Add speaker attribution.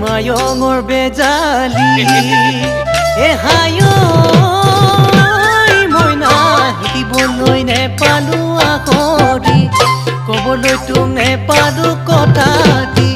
Speaker 1: মায়ঙৰ বেজালি হায় মইনা শিকিবলৈ নেপালো আখৰি ক'বলৈ তোক নেপালো কথা দি